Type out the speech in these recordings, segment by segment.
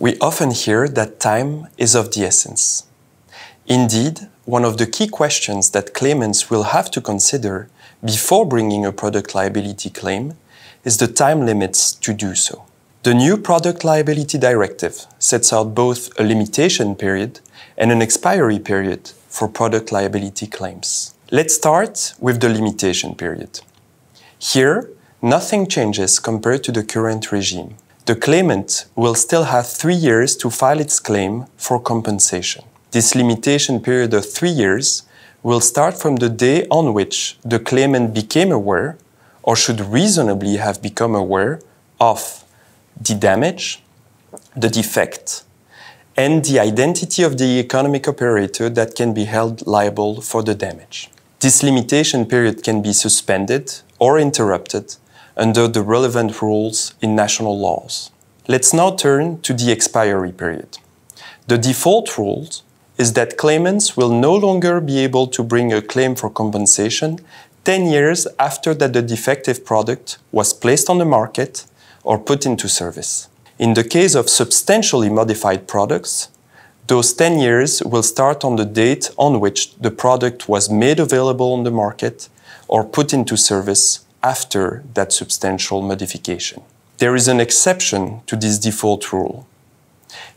We often hear that time is of the essence. Indeed, one of the key questions that claimants will have to consider before bringing a product liability claim is the time limits to do so. The new Product Liability Directive sets out both a limitation period and an expiry period for product liability claims. Let's start with the limitation period. Here, nothing changes compared to the current regime. The claimant will still have 3 years to file its claim for compensation. This limitation period of 3 years will start from the day on which the claimant became aware, or should reasonably have become aware, of the damage, the defect, and the identity of the economic operator that can be held liable for the damage. This limitation period can be suspended or interrupted under the relevant rules in national laws. Let's now turn to the expiry period. The default rule is that claimants will no longer be able to bring a claim for compensation 10 years after that the defective product was placed on the market or put into service. In the case of substantially modified products, those 10 years will start on the date on which the product was made available on the market or put into service after that substantial modification. There is an exception to this default rule.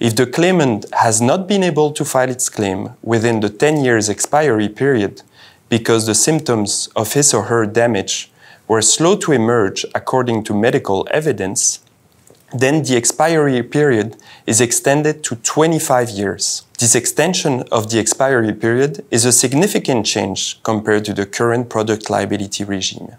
If the claimant has not been able to file its claim within the 10 years expiry period because the symptoms of his or her damage were slow to emerge according to medical evidence, then the expiry period is extended to 25 years. This extension of the expiry period is a significant change compared to the current product liability regime.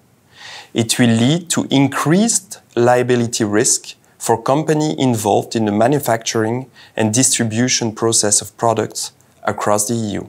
It will lead to increased liability risk for companies involved in the manufacturing and distribution process of products across the EU.